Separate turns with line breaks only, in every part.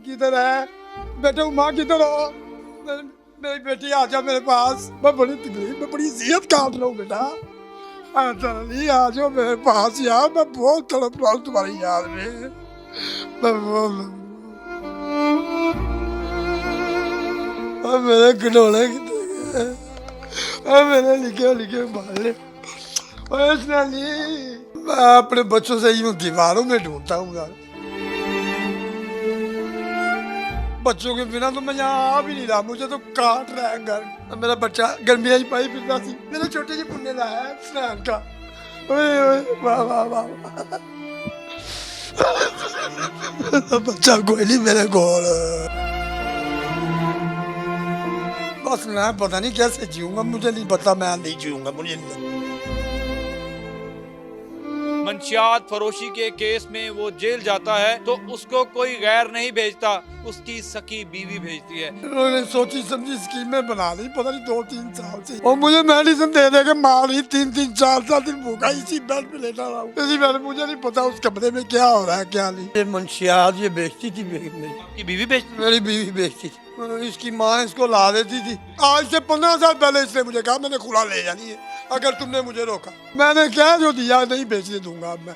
किधर है बेटा? माँ किधर हो? मेरी बेटी आ जा मेरे पास, मैं बड़ी तकलीफ में बड़ी जियत काट रहा हूँ बेटा। अली आ जाओ मेरे पास यार, मैं बहुत तड़प रहा हूँ तुम्हारी याद में। मैं मेरे खिलौने कितने गए? मेरे लिखे लिखे बाल मैं अपने बच्चों से यूं दीवारों में ढूंढता हूँ यार। बच्चों के बिना तो मैं यहाँ आ भी नहीं रहा, मुझे तो काट रहा है घर। मेरा बच्चा गर्मियाँ ही पाई फिरता सी, मेरे छोटे जी पुण्य लाया है स्नान का। ओए ओए वाह वाह वाह बच्चा कोई नहीं मेरे गोल। बस मैं पता नहीं कैसे जीऊंगा, मुझे नहीं पता, मैं नहीं जीऊंगा, मुझे नहीं।
मंशियात फरोशी के केस में वो जेल जाता है तो उसको कोई गैर नहीं भेजता, उसकी सकी बीवी भेजती है।
उन्होंने सोची समझी स्कीमें बना ली, पता नहीं 2-3 साल से, और मुझे मेडिसिन दे दे के मार रही। 3-3 4 दिन भूखा इसी बेड पे लेटा रहा हूँ। इसी बेड, मुझे नहीं पता उस कमरे में क्या हो रहा है क्या नहीं। ये मंशियात ये बेचती थी
आपकी बीवी बेचती?
मेरी बीवी बेचती थी। इसकी माँ इसको ला देती थी। आज से 15 साल पहले इसने मुझे कहा मैंने खुला ले जानी है अगर तुमने मुझे रोका। मैंने क्या जो दिया नहीं बेचने दूंगा अब मैं,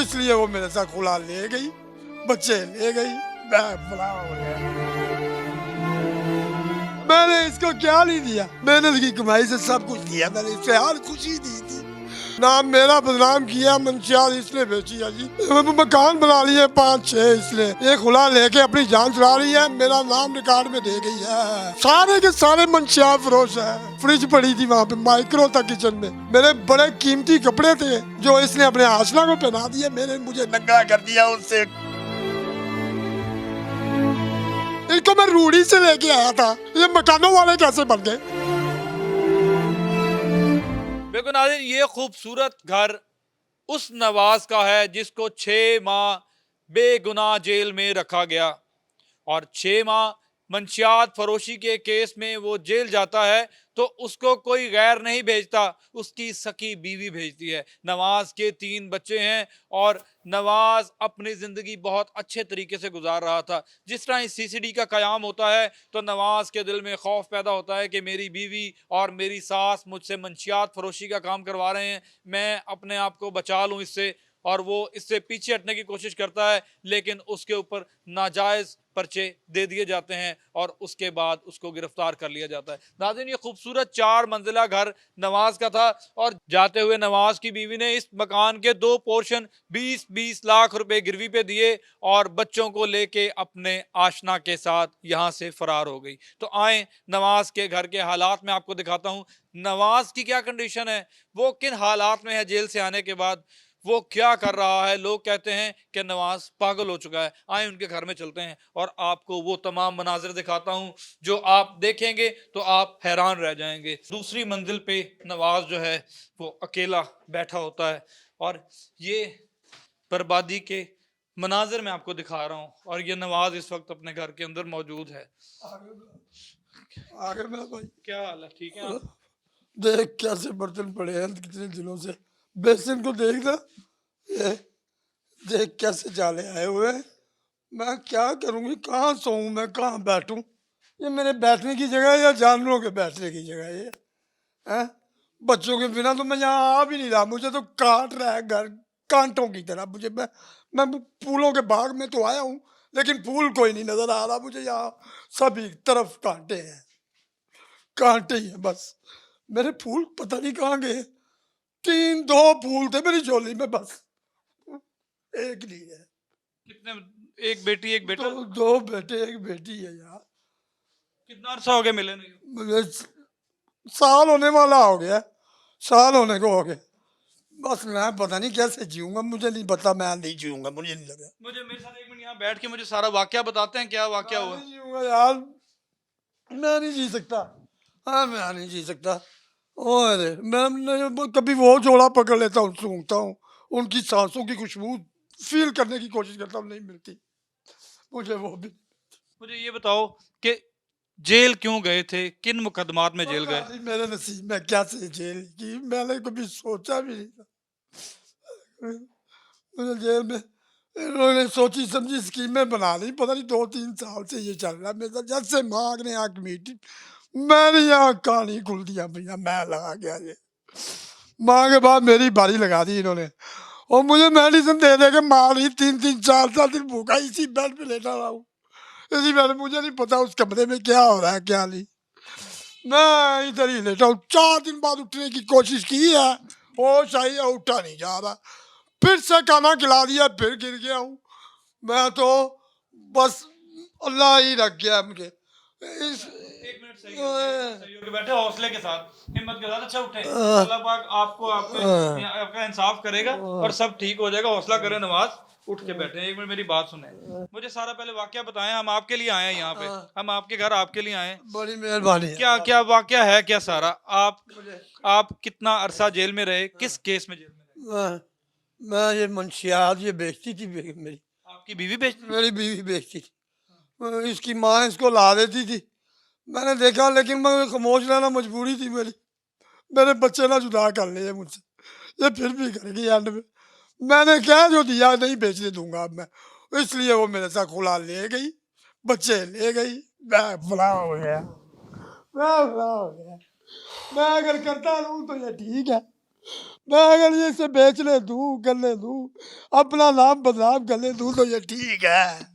इसलिए वो मेरे साथ खुला ले गई, बच्चे ले गई, मैं फला हो गया। मैंने इसको क्या नहीं दिया, मेहनत की कमाई से सब कुछ दिया मैंने, इससे हर खुशी दी थी। नाम मेरा बदनाम किया, मंशियात इसने बेची है जी। मकान बना लिए 5-6 इसने, ये खुला लेके अपनी जान चुरा रही है, मेरा नाम रिकॉर्ड में दे गई है। सारे के सारे मंशियात फरोश है। फ्रिज पड़ी थी वहाँ पे, माइक्रो था किचन में, मेरे बड़े कीमती कपड़े थे जो इसने अपने आशना को पहना दिए, मैंने मुझे नंगा कर दिया उससे। इनको मैं रूढ़ी से लेके आया था, ये मकानों वाले कैसे बन गए?
देखो नाज़रीन, ये खूबसूरत घर उस नवाज का है जिसको 6 माह बेगुनाह जेल में रखा गया, और 6 माह मंशियात फरोशी के केस में वो जेल जाता है तो उसको कोई गैर नहीं भेजता, उसकी सकी बीवी भेजती है। नवाज के 3 बच्चे हैं और नवाज अपनी जिंदगी बहुत अच्छे तरीके से गुजार रहा था। जिस तरह इस सीसीडी का कयाम होता है तो नवाज के दिल में खौफ पैदा होता है कि मेरी बीवी और मेरी सास मुझसे मंशियात फरोशी का काम करवा रहे हैं, मैं अपने आप को बचा लूं इससे, और वो इससे पीछे हटने की कोशिश करता है, लेकिन उसके ऊपर नाजायज पर्चे दे दिए जाते हैं और उसके बाद उसको गिरफ्तार कर लिया जाता है। नाज़रीन, ये खूबसूरत 4 मंजिला घर नवाज का था और जाते हुए नवाज की बीवी ने इस मकान के 2 पोर्शन 20-20 लाख रुपए गिरवी पे दिए और बच्चों को लेके अपने आशना के साथ यहाँ से फरार हो गई। तो आए नवाज के घर के हालात में आपको दिखाता हूँ, नवाज की क्या कंडीशन है, वो किन हालात में है जेल से आने के बाद, वो क्या कर रहा है। लोग कहते हैं कि नवाज पागल हो चुका है। आए उनके घर में चलते हैं और आपको वो तमाम मनाजिर दिखाता हूं जो आप देखेंगे तो आप हैरान रह जाएंगे। दूसरी मंजिल पे नवाज जो है वो अकेला बैठा होता है और ये बर्बादी के मनाजिर मैं आपको दिखा रहा हूं, और ये नवाज इस वक्त अपने घर के अंदर मौजूद है।
आगे मेरा भाई
क्या हाल है, ठीक है आप?
देख कैसे बर्तन पड़े हैं कितने दिनों से, बेसिन को देख ना, ये देख कैसे जाले आए हुए हैं। मैं क्या करूंगी, कहाँ सोऊं मैं, कहाँ बैठूं? ये मेरे बैठने की जगह है या जानवरों के बैठने की जगह है ये? हैं? बच्चों के बिना तो मैं यहाँ आ भी नहीं रहा, मुझे तो काट रहा है घर कांटों की तरह। मैं फूलों के बाग में तो आया हूँ, लेकिन फूल कोई नहीं नजर आ रहा मुझे, यहाँ सभी तरफ कांटे हैं, कांटे ही हैं बस। मेरे फूल पता नहीं कहाँ गए। 2 फूल थे मेरी झोली में, बस एक नहीं है।
कितने, एक बेटी एक बेटा?
2 बेटे 1 बेटी है यार।
कितना अरसा हो गया मिले नहीं?
मुझे साल होने वाला हो गया, साल होने को हो गया। बस मैं पता नहीं कैसे जीऊंगा, मुझे नहीं पता, मैं नहीं जीऊंगा, मुझे नहीं लगा।
मुझे मेरे साथ 1 मिनट यहाँ बैठ के मुझे सारा वाकया बताते हैं, क्या वाकया हुआ?
नहीं जीऊंगा यार, मैं नहीं जी सकता। हाँ मैं नहीं जी सकता। और मैं कभी वो जोड़ा पकड़ लेता हूँ, सूंघता हूँ, उनकी सांसों की खुशबू फील करने की कोशिश करता हूँ, नहीं मिलती मुझे वो भी।
मुझे ये बताओ कि जेल क्यों गए थे, किन मुकदमात में जेल गए?
मेरे नसीब में क्या से जेल की, मैंने कभी सोचा भी नहीं था। मुझे जेल में इन्होंने सोची समझी स्कीमें बना ली, पता नहीं 2-3 साल से ये चल रहा है मेरा। जब से माँ ने आँख मीटी, मेरी आँख कहानी खुल दिया भैया, मैं लगा गया ये। माँ के बाद मेरी बारी लगा दी इन्होंने, और मुझे मेडिसिन दे दे के मार रही। 3-3 4-4 दिन भूखा इसी बेड पे लेटा रहा हूँ, इसी बेड। मुझे नहीं पता उस कमरे में क्या हो रहा है क्या नहीं, मैं इधर ही लेटा हूँ। 4 दिन बाद उठने की कोशिश की है, होश आई है, उठा नहीं जा रहा। फिर से खाना खिला दिया, फिर गिर गया हूँ मैं तो। बस अल्लाह ही रख गया मुझे इस।
एक मिनट, सही होके बैठे, हौसले के साथ, हिम्मत के साथ, अच्छा उठे। अल्लाह पाक आपको आपका इंसाफ करेगा और सब ठीक हो जाएगा। हौसला करें नवाज, उठ के बैठे। एक मिनट मेरी बात सुने, मुझे सारा पहले वाकया बताएं। हम आपके लिए आए हैं यहाँ पे, हम आपके घर आपके लिए आए हैं।
बड़ी मेहरबानी है।
क्या क्या वाकया है क्या सारा? आप कितना अरसा जेल में रहे, किस केस में जेल में रहे?
मैं ये मंशियात ये बेचती थी मेरी।
आपकी बीवी बेचती?
मेरी बीवी बेचती थी, इसकी माँ इसको ला देती थी। मैंने देखा, लेकिन मैं खामोश रहना मजबूरी थी मेरी। मेरे बच्चे ना जुदा कर लिए मुझसे, ये फिर भी करेगी एंड में। मैंने क्या जो दिया नहीं बेचने दूंगा अब मैं, इसलिए वो मेरे साथ खुला ले गई, बच्चे ले गई, मैं फला हो गया, मैं फला हो गया। मैं अगर करता रहूँ तो ये ठीक है, मैं अगर ये इसे बेचने दूँ, करने दूँ, अपना नाम बदनाम करने दूँ तो ये ठीक है।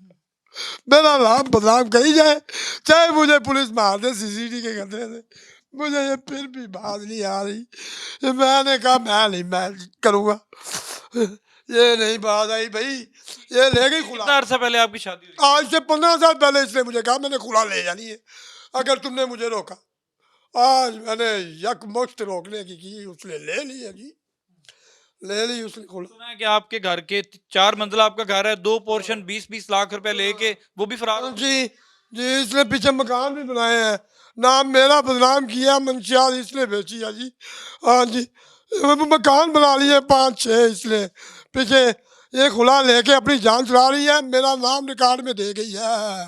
मेरा नाम बदनाम कही जाए, चाहे मुझे पुलिस मार दे सीसीटीवी के खतरे से, मुझे ये फिर भी बात नहीं आ रही। ये मैंने कहा मैं करूँगा, ये नहीं बात आई भाई, ये ले गई खुला।
कितना अरसा पहले आपकी शादी हुई?
आज से 15 साल पहले इसने मुझे कहा मैंने खुला ले जानी है, अगर तुमने मुझे रोका। आज मैंने यकमुश्त रोकने की उसने ले ली है जी, ले ली उसने खुला।
सुना है कि आपके घर के 4 मंजिला आपका घर है, 2 पोर्शन 20-20 लाख रुपए लेके वो भी फरार हो गए।
जी जी, इसने पीछे मकान भी बनाए हैं, नाम मेरा बदनाम किया, मंशियात इसने बेची है जी। हाँ जी, मकान बना लिए 5-6 इसने पीछे। ये खुला लेके अपनी जान चुरा रही है, मेरा नाम रिकॉर्ड में दे गई है।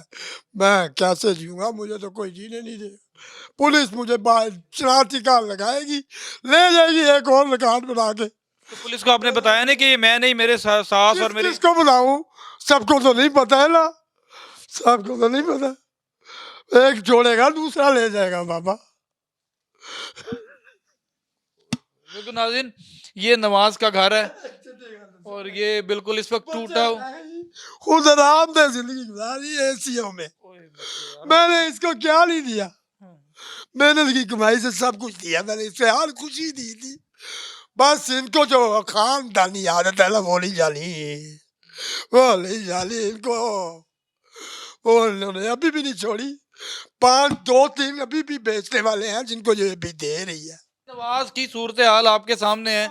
मैं कैसे जीऊँगा, मुझे तो कोई जीने नहीं देगा। पुलिस मुझे शरारती कार लगाएगी, ले जाएगी एक और रिकॉर्ड बना के।
तो पुलिस को आपने बताया नहीं कि ये मैं नहीं, मेरे सास और मेरी?
किसको बुलाऊं, सबको तो नहीं पता है ना, सबको तो नहीं पता। एक जोड़ेगा दूसरा ले जाएगा बाबा।
देखो नाज़रीन, ये नवाज का घर है और ये बिल्कुल इस वक्त टूटा हुआ।
खुद आराम से जिंदगी गुजारी है एसीओ में। मैंने इसको क्या नहीं दिया, मेहनत की कमाई से सब कुछ दिया मैंने, इसे हर खुशी दी थी। बस इनको जो खानदानी आदत है ना, वो नहीं जानी, वो नहीं जानी इनको, वो इन्होंने अभी भी नहीं छोड़ी। 5-2-3 अभी भी बेचने वाले हैं जिनको ये भी दे रही है।
नवाज की सूरत हाल आपके सामने है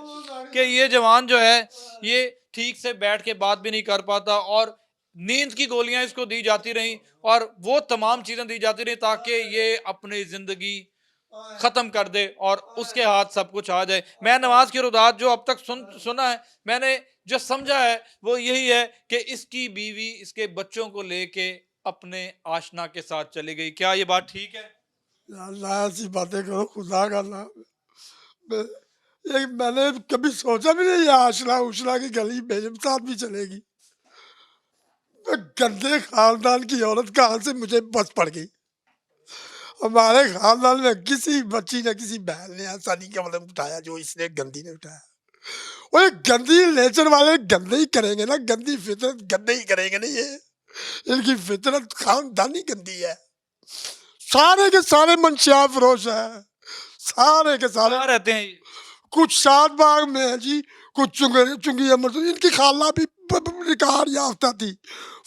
कि ये जवान जो है ये ठीक से बैठ के बात भी नहीं कर पाता और नींद की गोलियां इसको दी जाती रही और वो तमाम चीजें दी जाती रही ताकि ये अपनी जिंदगी खत्म कर दे और उसके हाथ सब कुछ आ जाए। मैं नवाज की रुदात जो अब तक सुना है, मैंने जो समझा है वो यही है कि इसकी बीवी इसके बच्चों को लेके अपने आशना के साथ चली गई। क्या ये बात ठीक है?
अल्लाह ऐसी बातें करो, खुदा का नाम। ये मैंने कभी सोचा भी नहीं, ये आशना उशना की गली मेरे साथ भी चलेगी। गंदे खानदान की औरत कहाँ से मुझे बस पड़ गई। हमारे खानदान में किसी बच्ची ने, किसी बहन ने ऐसा नहीं कदम उठाया जो इसने गंदी ने उठाया। वो ये गंदी नेचर वाले गंदे ही करेंगे ना, गंदी फितरत गंदे ही करेंगे ना ये, इनकी फितरत खानदानी गंदी है। सारे के सारे मंशिया फरोश है, सारे के सारे।
कहाँ रहते हैं ये?
कुछ शादबाग में है जी, कुछ चुंगी अमर, इनकी खाला भी रिकॉर्ड याफ्ता थी,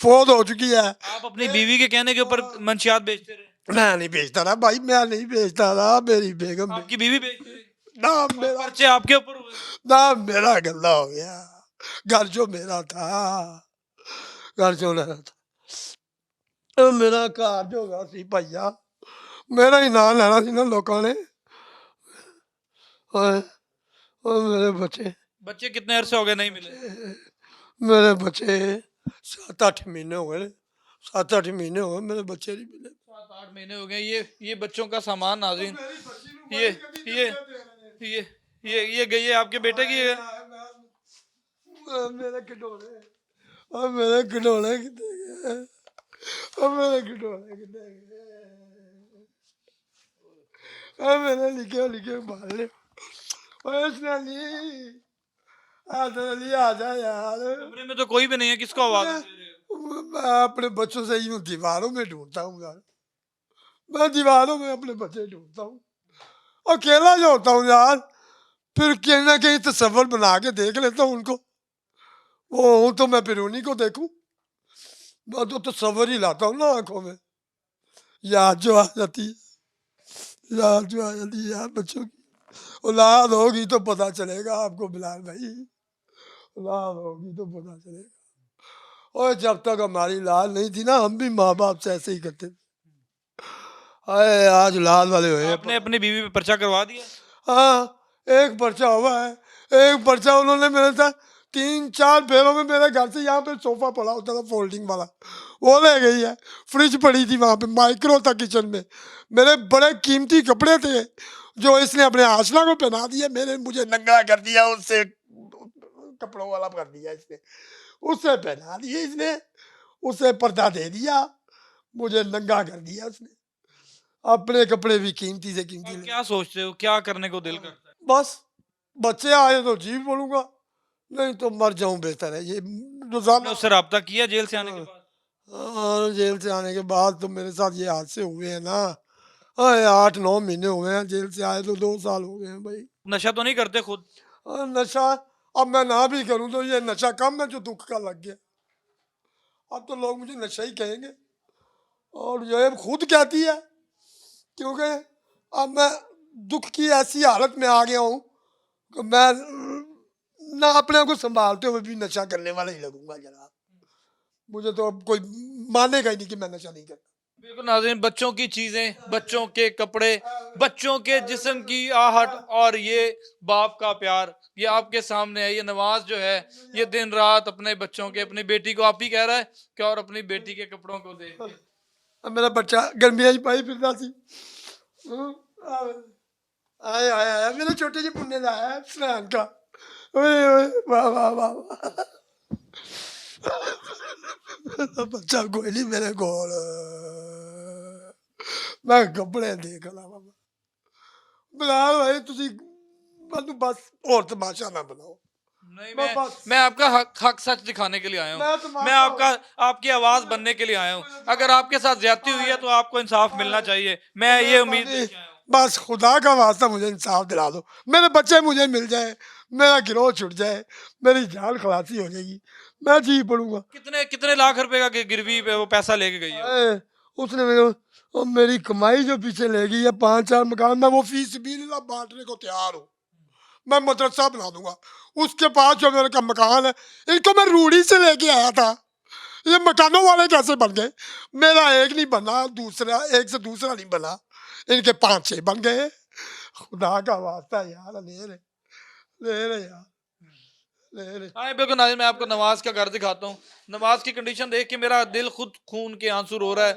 फौत हो चुकी है।
आप अपनी बीवी के कहने के ऊपर मंशियात बेचते रहे?
मैं नहीं बेचता रहा भाई, मैं नहीं बेचता रहा, मेरी बेगम
आपकी बीवी बेचती रही?
नाम मेरा,
पर्चे आपके ऊपर हुए?
नाम मेरा गंदा हो गया। घर जो मेरा था, घर जो मेरा था, मेरा घर जो होगा सी भैया, मेरा ही नाम लेना सी ना लोगों ने। और मेरे बच्चे,
बच्चे कितने अरसे हो गए नहीं मिले?
मेरे बच्चे 7-8 महीने हो गए, 7-8 महीने हो गए मेरे बच्चे नहीं मिले।
7-8 महीने हो गए। ये बच्चों का सामान नाज़रीन, ये ये ये गई है आपके बेटे की है?
मेरे खिडौने, और मेरे खिडौने कितने गए, और मेरे खिडौने कितने गए, और मेरे लिखे लिखे बाल, और इसने नहीं अली आ जा यार।
कमरे में तो कोई भी नहीं है, किसको आवाज दे रहे हो?
मैं अपने बच्चों से यूं दीवारों में ढूंढता हूँ यार, मैं दीवारों में अपने बच्चे ढूंढता हूँ, अकेला जो होता हूँ यार, फिर कहीं ना कहीं तस्वर बना के देख लेता हूँ उनको, वो हूँ तो मैं फिर उन्हीं को देखूं, मैं तो तस्वर ही लाता हूँ ना आंखों में, याद जो आ जाती है, याद जो आ जाती है यार बच्चों की। औलाद होगी तो पता चलेगा आपको बिलाल भाई, औलाद होगी तो पता चलेगा। और जब तक हमारी लाल नहीं थी ना, हम भी माँ बाप से ऐसे ही करते थे। अरे आज लाल वाले हुए हैं।
आपने अपनी बीवी पे पर्चा करवा दिया?
हाँ, एक पर्चा हुआ है, एक पर्चा उन्होंने मेरे साथ 3-4 फेरों में मेरे घर से यहाँ पे सोफा पड़ा होता था फोल्डिंग वाला, वो ले गई है। फ्रिज पड़ी थी वहाँ पे, माइक्रो था किचन में, मेरे बड़े कीमती कपड़े थे जो इसने अपने आशना को पहना दिया, मेरे मुझे नंगा कर दिया, उससे कपड़ों वाला कर दिया इसने, उससे पहना दिए इसने, उसे पर्दा दे दिया, मुझे नंगा कर दिया उसने, अपने कपड़े भी कीमती से कीमती
अब
ले।
क्या सोचते हो, क्या करने को दिल करता है?
बस बच्चे आए तो जी बोलूंगा, नहीं तो मर जाऊं बेहतर है ये
आपने
रोजाना।
उससे राब्ता किया जेल से आने के बाद?
हाँ, जेल से आने के बाद तो मेरे साथ ये हादसे हुए हैं ना, हाँ 8-9 महीने हुए हैं, जेल से आए तो 2 साल हो गए हैं भाई।
नशा तो नहीं करते खुद?
नशा अब मैं ना भी करूं तो ये नशा कम है जो दुख का लग गया, अब तो लोग मुझे नशा ही कहेंगे, और ये खुद कहती है, क्योंकि अब मैं दुख की ऐसी हालत में आ गया हूँ कि मैं ना अपने आप को संभालते हुए भी नशा करने वाला ही लगूंगा जनाब, मुझे तो अब कोई मानेगा ही नहीं कि मैं नशा नहीं करता।
बिल्कुल नाज़रीन, बच्चों की चीजें, बच्चों के कपड़े, बच्चों के जिस्म की आहट और ये बाप का प्यार, ये आपके सामने है। ये नवाज जो है, ये दिन रात अपने बच्चों के, अपनी बेटी को आप ही कह रहा है कि और अपनी बेटी के कपड़ों को देख के
अब मेरा बच्चा गर्मियां ही पाई फिरता सी, आया आया आया मेरे छोटे जी मुन्ने का आया सरान का, ओए ओए वाह वाह वाह वाह। मेरा बच्चा कोई नहीं मेरे कोल, मैं कपड़े देख लावा, बिलाल भाई तुसी ਮੈਨੂੰ बस और तमाशा ना बनाओ,
नहीं,
मैं बस
मैं आपका हक हक सच दिखाने के लिए आया
मैं
हूँ। मैं
तमाशा
आपका आपकी आवाज बनने के लिए आया हूँ। अगर आपके साथ ज्यादती हुई है तो आपको इंसाफ मिलना चाहिए। मैं ये उम्मीद
मेहरबानी,
लेके आया हूँ।
बस खुदा का वास्ता मुझे इंसाफ दिला दो, मेरे बच्चे मुझे मिल जाए, मेरा गिरोह छुट जाए, मेरी जान खलासी हो जाएगी, मैं जी पड़ूंगा।
कितने कितने लाख रुपए का गिरवी पे वो पैसा लेके गई है?
अरे, उसने मेरे और मेरी कमाई जो पीछे ले गई है 5-4 मकान, मैं वो फीस भी बांटने को तैयार हूँ, मैं मदरसा बना दूंगा, उसके पास जो मेरे का मकान है, इनको मैं रूढ़ी से लेके आया था, ये मकानों वाले कैसे बन गए, मेरा एक नहीं बना, दूसरा एक से दूसरा नहीं बना, इनके 5-6 बन गए, खुदा का वास्ता यार ले रहे यार, ले रहे।
हाँ बिल्कुल नाज़रीन, मैं आपको नवाज का घर दिखाता हूँ। नवाज की कंडीशन देख के मेरा दिल खुद खून के आंसू रो रहा है।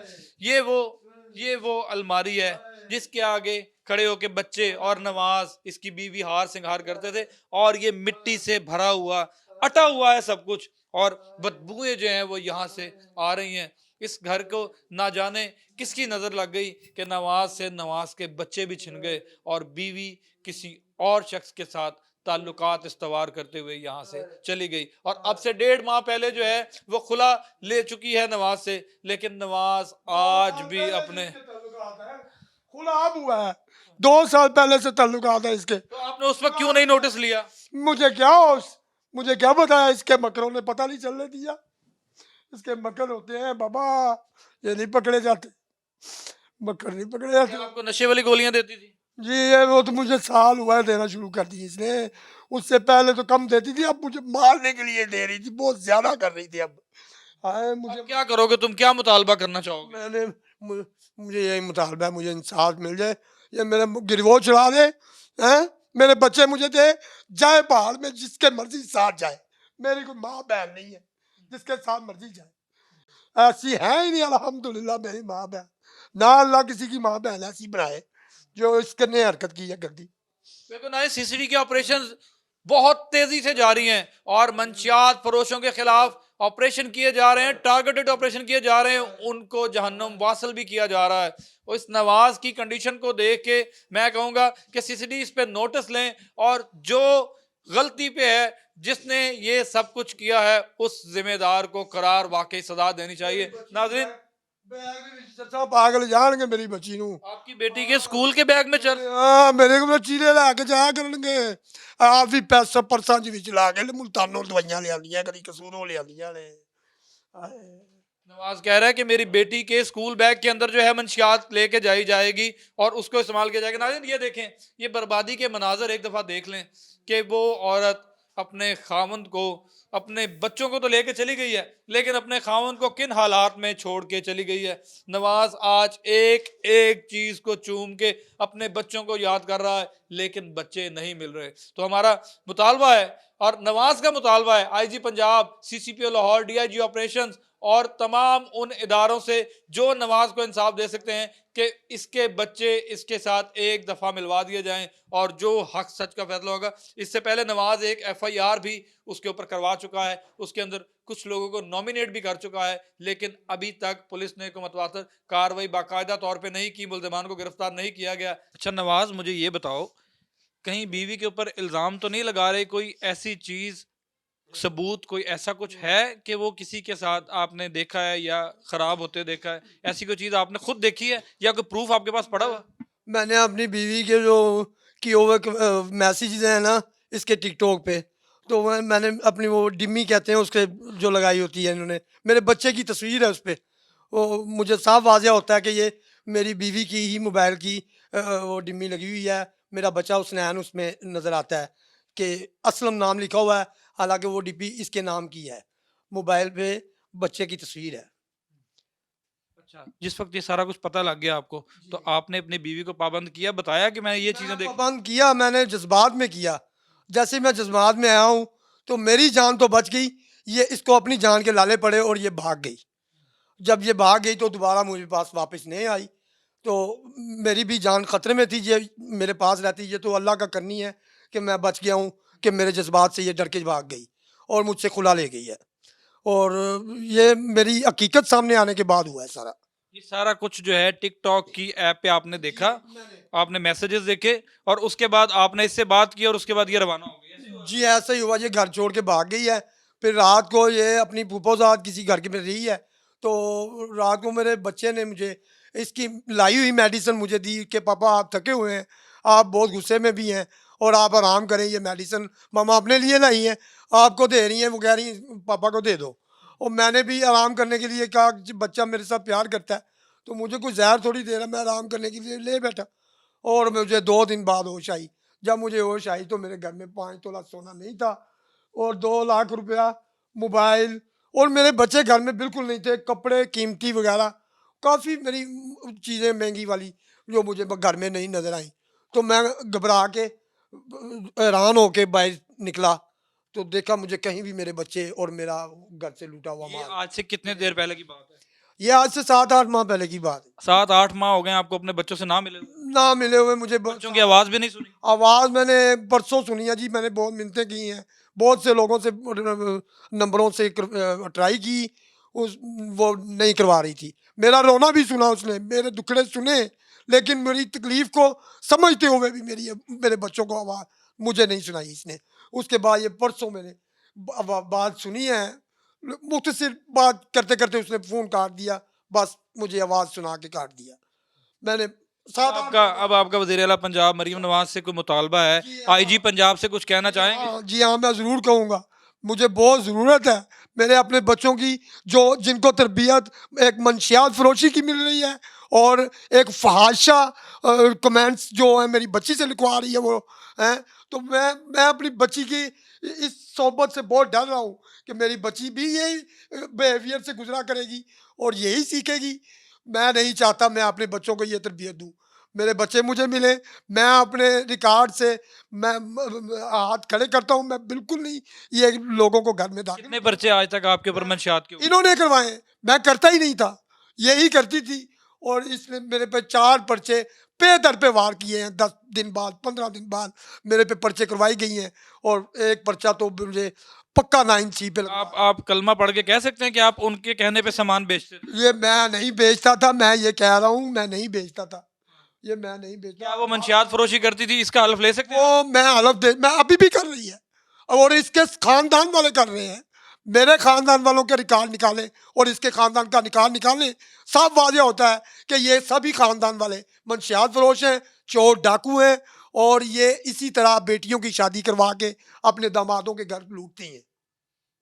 ये वो अलमारी है जिसके आगे खड़े होके बच्चे और नवाज इसकी बीवी हार सिंगार करते थे, और ये मिट्टी से भरा हुआ अटा हुआ है सब कुछ, और बदबूएं जो हैं वो यहाँ से आ रही हैं। इस घर को ना जाने किसकी नजर लग गई कि नवाज से नवाज के बच्चे भी छिन गए और बीवी किसी और शख्स के साथ ताल्लुकात इस्तवार करते हुए यहाँ से चली गई। और अब से 1.5 माह पहले जो है वो खुला ले चुकी है नवाज से, लेकिन नवाज आज भी अपने
खुला अब हुआ है, 2 साल पहले से ताल्लुकात है इसके,
तो आपने उस वक्त क्यों नहीं नोटिस लिया?
मुझे क्या बताया, इसके मकरों ने पता नहीं चलने दिया, इसके मकर होते हैं बाबा, ये नहीं पकड़े जाते, मकर नहीं पकड़े जाते।
आपको नशे वाली गोलियां देती थी?
जी ये वो तो मुझे साल हुआ है देना शुरू कर दी इसने, उससे पहले तो कम देती थी, अब मुझे मारने के लिए दे रही थी, बहुत ज्यादा कर रही थी अब। आए मुझे
अब क्या करोगे तुम, क्या मुतालबा करना चाहोगे?
मुझे यही मुतालबा है, मुझे इंसाफ मिल जाए, ये मेरे गिरवो चढ़ा दे, हैं मेरे बच्चे मुझे दे, जाए पहाड़ में जिसके मर्जी साथ जाए, मेरी कोई माँ बहन नहीं है, जिसके साथ मर्जी जाए, ऐसी है ही नहीं अल्हम्दुलिल्लाह मेरी माँ बहन, ना अल्लाह किसी की माँ बहन ऐसी बनाए जो इसने हरकत की है गंदी।
बिल्कुल ना, सीसीडी के ऑपरेशन बहुत तेजी से जारी हैं और मंशियात फरोशों के खिलाफ ऑपरेशन किए जा रहे हैं, टारगेटेड ऑपरेशन किए जा रहे हैं, उनको जहन्नुम वासल भी किया जा रहा है। और इस नवाज की कंडीशन को देख के मैं कहूंगा कि सीसीडी इस पे नोटिस लें और जो गलती पे है, जिसने ये सब कुछ किया है, उस जिम्मेदार को करार वाकई सजा देनी चाहिए। नाज़रीन,
सब पागल जाएंगे मेरी बच्ची नू
आपकी बेटी के स्कूल के बैग में चल
हाँ मेरे को चीरे ला के जाया करनगे आप भी पैसा परसा च विच ला के मुल्तानों दवाइयां ले आंदियां कदी कसूरों ले आंदियां ने हाय।
नवाज कह रहा है कि मेरी बेटी के स्कूल बैग के अंदर जो है मंशियात लेके जाई जाएगी और उसको इस्तेमाल किया जाएगा। नाज़रीन, ये देखें, ये बर्बादी के मनाजर एक दफ़ा देख लें कि वो औरत अपने खावंद को, अपने बच्चों को तो लेके चली गई है, लेकिन अपने खावंद को किन हालात में छोड़ के चली गई है। नवाज आज एक एक चीज़ को चूम के अपने बच्चों को याद कर रहा है, लेकिन बच्चे नहीं मिल रहे। तो हमारा मुतालबा है और नवाज का मुतालबा है IG Punjab, CCPO Lahore, DIG operations और तमाम उन इदारों से जो नवाज को इंसाफ दे सकते हैं कि इसके बच्चे इसके साथ एक दफ़ा मिलवा दिए जाएं और जो हक सच का फैसला होगा। इससे पहले नवाज एक एफआईआर भी उसके ऊपर करवा चुका है, उसके अंदर कुछ लोगों को नॉमिनेट भी कर चुका है, लेकिन अभी तक पुलिस ने को मतवातर कार्रवाई बाकायदा तौर पर नहीं की, मुल्ज़िमान को गिरफ्तार नहीं किया गया। अच्छा नवाज, मुझे ये बताओ, कहीं बीवी के ऊपर इल्ज़ाम तो नहीं लगा रहे, कोई ऐसी चीज़, सबूत, कोई ऐसा कुछ है कि वो किसी के साथ आपने देखा है या खराब होते देखा है? ऐसी कोई चीज़ आपने खुद देखी है या कोई प्रूफ आपके पास पड़ा हुआ?
मैंने अपनी बीवी के जो किए हुए मैसेजेस हैं ना इसके टिकटॉक पे तो मैंने अपनी वो डिम्मी कहते हैं उसके जो लगाई होती है इन्होंने मेरे बच्चे की तस्वीर है उस पर वो मुझे साफ वाज़ह होता है कि ये मेरी बीवी की ही मोबाइल की वो डिम्मी लगी हुई है। मेरा बच्चा हुसनैन उसमें नज़र आता है कि असलम नाम लिखा हुआ है, हालांकि वो डिब्बी इसके नाम की है। मोबाइल पे बच्चे की तस्वीर है।
अच्छा, जिस वक्त ये सारा कुछ पता लग गया आपको, तो आपने अपनी बीवी को पाबंद किया, बताया कि मैं ये चीज़ें देख।
पाबंद किया, मैंने जज्बात में किया। जैसे मैं जज्बात में आया हूँ तो मेरी जान तो बच गई, ये इसको अपनी जान के लाले पड़े और ये भाग गई। जब ये भाग गई तो दोबारा मुझे पास वापस नहीं आई, तो मेरी भी जान ख़तरे में थी। ये मेरे पास रहती, ये तो अल्लाह का करनी है कि मैं बच गया हूँ कि मेरे जज्बात से ये डर के भाग गई और मुझसे खुला ले गई है। और ये मेरी हकीकत सामने आने के बाद हुआ है सारा।
ये सारा कुछ जो है टिकटॉक की ऐप पे आपने देखा, आपने मैसेजेस देखे और उसके बाद आपने इससे बात की और उसके बाद ये रवाना हो गई, ऐसे हुआ?
जी ऐसा ही हुआ, ये घर छोड़ के भाग गई है। फिर रात को ये अपनी फूफोजात किसी घर के में रही है, तो रात को मेरे बच्चे ने मुझे इसकी लाई हुई मेडिसिन मुझे दी कि पापा आप थके हुए हैं, आप बहुत गुस्से में भी हैं और आप आराम करें, ये मेडिसिन मामा अपने लिए लाई है, आपको दे रही हैं, वो कह रही हैं पापा को दे दो। और मैंने भी आराम करने के लिए कहा कि बच्चा मेरे साथ प्यार करता है तो मुझे कोई जहर थोड़ी दे रहा, मैं आराम करने के लिए ले बैठा। और मुझे 2 दिन बाद होश आई। जब मुझे होश आई तो मेरे घर में 5 तोला सोना नहीं था और 2 लाख रुपया मोबाइल, और मेरे बच्चे घर में बिल्कुल नहीं थे, कपड़े कीमती वगैरह काफ़ी मेरी चीज़ें महंगी वाली जो मुझे घर में नहीं नज़र आई। तो मैं घबरा के हैरान होके बाहर निकला तो देखा मुझे कहीं भी मेरे बच्चे और मेरा घर से लूटा हुआ
ये
माल।
आज से कितने देर पहले की बात है?
ये आज से 7-8 माह पहले की बात है।
7-8 माह हो गए आपको अपने बच्चों से ना मिले हुए?
ना मिले हुए मुझे
बच्चों की आवाज़ भी नहीं सुनी?
आवाज़ मैंने परसों सुनी है जी, मैंने बहुत मिन्नतें की हैं, बहुत से लोगों से नंबरों से ट्राई की, उस वो नहीं करवा रही थी। मेरा रोना भी सुना उसने, मेरे दुखड़े सुने, लेकिन मेरी तकलीफ़ को समझते हुए भी मेरे बच्चों को आवाज़ मुझे नहीं सुनाई इसने। उसके बाद ये परसों मैंने बात सुनी है, मुख्तसर बात करते करते उसने फ़ोन काट दिया, बस मुझे आवाज़ सुना के काट दिया। मैंने
अब आपका वज़ीर आला पंजाब मरीम नवाज से कोई मुतालबा है, आईजी पंजाब से कुछ कहना चाहेंगे?
हाँ जी हाँ, मैं ज़रूर कहूँगा, मुझे बहुत ज़रूरत है मेरे अपने बच्चों की जो जिनको तरबियत एक मंशियात फरोशी की मिल रही है और एक फहाशा कमेंट्स जो है मेरी बच्ची से लिखवा रही है वो हैं, तो मैं अपनी बच्ची की इस सोबत से बहुत डर रहा हूँ कि मेरी बच्ची भी यही बिहेवियर से गुजरा करेगी और यही सीखेगी। मैं नहीं चाहता मैं अपने बच्चों को ये तरबियत दूँ। मेरे बच्चे मुझे मिले, मैं अपने रिकॉर्ड से मैं हाथ खड़े करता हूँ, मैं बिल्कुल नहीं ये लोगों को घर में दाखिल।
कितने पर्चे आज तक आपके ऊपर मंशियात के हुए?
इन्होंने करवाए, मैं करता ही नहीं था, यही करती थी और इसने मेरे पे 4 पर्चे पे दर पे वार किए हैं। 10 दिन बाद, 15 दिन बाद मेरे पे पर्चे करवाई गई हैं, और एक पर्चा तो मुझे पक्का नाइंसाफी पे लगा।
आप कलमा पढ़ के कह सकते हैं कि आप उनके कहने पे सामान बेचते थे?
ये मैं नहीं बेचता था, मैं ये कह रहा हूँ, मैं नहीं बेचता था, ये मैं नहीं बेचता।
क्या वो मंशियात फरोशी करती थी, इसका हल्फ ले सकते हैं?
वो मैं हलफ दे, मैं अभी भी कर रही है, और इसके खानदान वाले कर रहे हैं। मेरे खानदान वालों के रिकॉर्ड निकालें और इसके खानदान का निकाल निकालें, सब वाजह होता है कि ये सभी खानदान वाले मंशियात फरोश हैं, चोर डाकू हैं, और ये इसी तरह बेटियों की शादी करवा के अपने दामादों के घर लूटती हैं।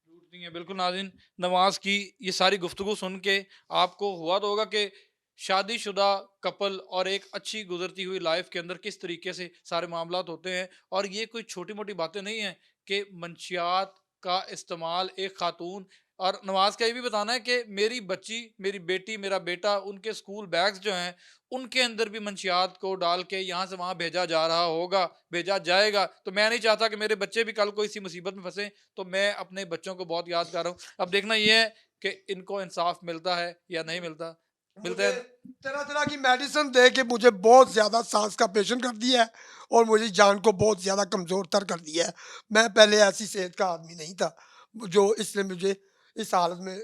लूटती हैं। बिल्कुल नाज़रीन, नवाज की ये सारी गुफ्तगू सुन के आपको हुआ तो होगा कि शादीशुदा कपल और एक अच्छी गुजरती हुई लाइफ के अंदर किस तरीके से सारे मामलात होते हैं, और ये कोई छोटी मोटी बातें नहीं हैं कि मंशियात का इस्तेमाल एक खातून, और नवाज का ये भी बताना है कि मेरी बच्ची, मेरी बेटी, मेरा बेटा, उनके स्कूल बैग्स जो हैं उनके अंदर भी मंशियात को डाल के यहाँ से वहाँ भेजा जा रहा होगा, भेजा जाएगा। तो मैं नहीं चाहता कि मेरे बच्चे भी कल को इसी मुसीबत में फंसे, तो मैं अपने बच्चों को बहुत याद कर रहा हूँ। अब देखना ये है कि इनको इंसाफ मिलता है या नहीं मिलता। मिलता
मुझे
है।
तरह तरह की मेडिसिन दे के मुझे बहुत ज़्यादा सांस का पेशेंट कर दिया है, और मुझे जान को बहुत ज़्यादा कमज़ोर तर कर दिया है। मैं पहले ऐसी सेहत का आदमी नहीं था, जो इसने मुझे इस हालत में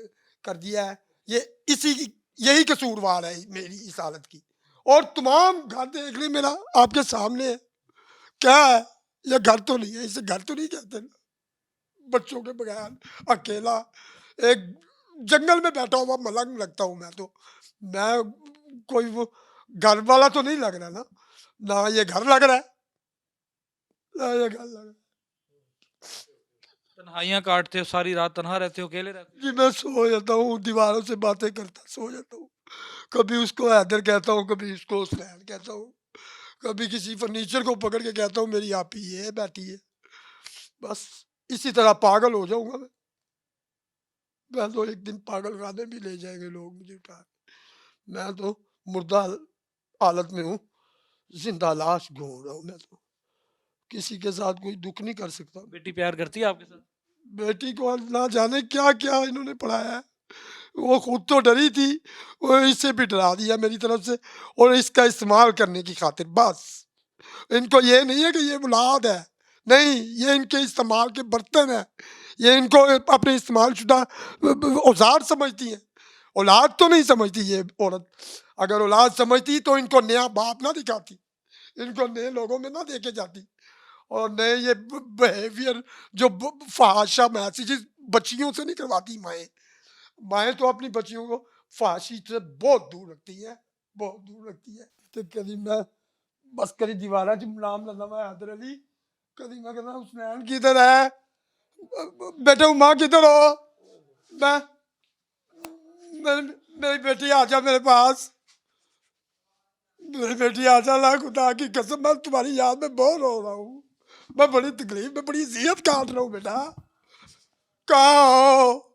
कर दिया है। ये इसी की, यही कसूरवार है मेरी इस हालत की। और तमाम घर देख ले मेरा आपके सामने है, क्या है, ये घर तो नहीं है, इसे घर तो नहीं कहते ना। बच्चों के बगैर अकेला एक जंगल में बैठा हुआ मलंग लगता हूँ मैं तो। मैं कोई वो घर वाला तो नहीं लग रहा ना, ना ये घर लग रहा है, ना ये घर लग रहा है।
तन्हाइयाँ काटते हो, सारी रात तन्हा रहते हो, अकेले रहते हो?
जी मैं सो जाता हूँ, दीवारों से बातें करता सो जाता हूँ। कभी उसको हैदर कहता हूँ, कभी उसको हुसैन कहता हूँ, कभी किसी फर्नीचर को पकड़ के कहता हूँ मेरी आपी ये बैठी है। बस इसी तरह पागल हो जाऊंगा मैं तो एक दिन पागल खाने भी ले जाएंगे लोग मुझे उठा के। मैं तो मुर्दा हालत में हूँ, जिंदा लाश घूम रहा हूँ मैं तो, किसी के साथ कोई दुख नहीं कर सकता।
बेटी प्यार करती है आपके साथ?
बेटी को ना जाने क्या क्या इन्होंने पढ़ाया है, वो खुद तो डरी थी, वो इससे भी डरा दिया मेरी तरफ से, और इसका इस्तेमाल करने की खातिर बस। इनको ये नहीं है कि ये औलाद है, नहीं, ये इनके इस्तेमाल के बर्तन है, ये इनको अपने इस्तेमाल शुदा औजार समझती हैं, औलाद तो नहीं समझती ये औरत। अगर औलाद समझती तो इनको नया बाप ना दिखाती, इनको नए लोगों में ना देके जाती, और नए ये बिहेवियर जो फहाशा मैसेजेस बच्चियों से नहीं करवाती माएँ। माएँ तो अपनी बच्चियों को फहाशी से बहुत दूर रखती है, बहुत दूर रखती है। तो कभी मैं बस करी दीवारा च नाम लेना मैं हैदर अली, कभी मैं कहना हुसनैन किधर है, बेटे माँ किधर हो, मैं मेरी मेरी बेटी आ जा मेरे पास, मेरी बेटी आ जा, ला खुदा की कसम मैं तुम्हारी याद में बहुत रो रहा हूँ, मैं बड़ी तकलीफ में बड़ी जियत काट रहा हूँ बेटा, कहाँ हो,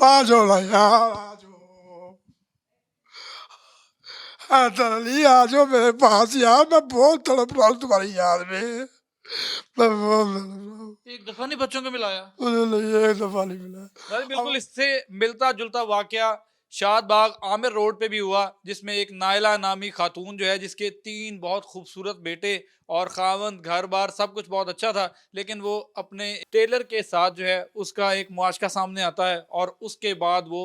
आ जाओ ना यार, आ जाओ हैदर अली, आ जाओ मेरे पास यार, मैं बहुत तड़प रहा हूँ तुम्हारी याद में, मैं बहुत तड़प रहा हूँ।
एक दफा नहीं बच्चों को मिलाया?
मुझे नहीं एक दफा नहीं मिला।
भाई बिल्कुल इससे मिलता जुलता वाकया शादबाग आमिर रोड पे भी हुआ, जिसमें एक नायला नामी खातून जो है, जिसके 3 बहुत खूबसूरत बेटे और खावंद घर बार सब कुछ बहुत अच्छा था, लेकिन वो अपने टेलर के साथ जो है उसका एक मुआशका सामने आता है, और उसके बाद वो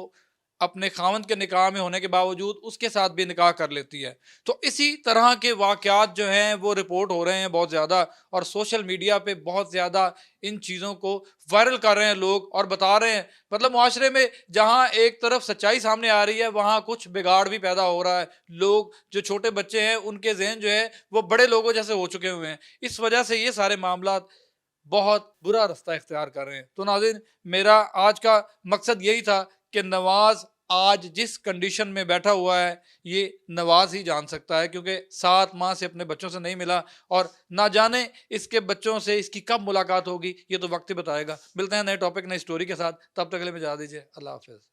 अपने खावंद के निकाह में होने के बावजूद उसके साथ भी निकाह कर लेती है। तो इसी तरह के वाकयात जो हैं वो रिपोर्ट हो रहे हैं बहुत ज़्यादा, और सोशल मीडिया पे बहुत ज़्यादा इन चीज़ों को वायरल कर रहे हैं लोग, और बता रहे हैं, मतलब मुआशरे में जहाँ एक तरफ सच्चाई सामने आ रही है, वहाँ कुछ बिगाड़ भी पैदा हो रहा है। लोग जो छोटे बच्चे हैं उनके ज़हन जो है वो बड़े लोगों जैसे हो चुके हुए हैं। इस वजह से ये सारे मामलात बहुत बुरा रास्ता इख्तियार कर रहे हैं। तो नाज़रीन, मेरा आज का मकसद यही था कि नवाज़ आज जिस कंडीशन में बैठा हुआ है, ये नवाज़ ही जान सकता है, क्योंकि 7 माह से अपने बच्चों से नहीं मिला, और ना जाने इसके बच्चों से इसकी कब मुलाकात होगी, ये तो वक्त ही बताएगा। मिलते हैं नए टॉपिक, नई स्टोरी के साथ, तब तक के लिए मुझे इजाज़त दीजिए। अल्लाह हाफ़िज़।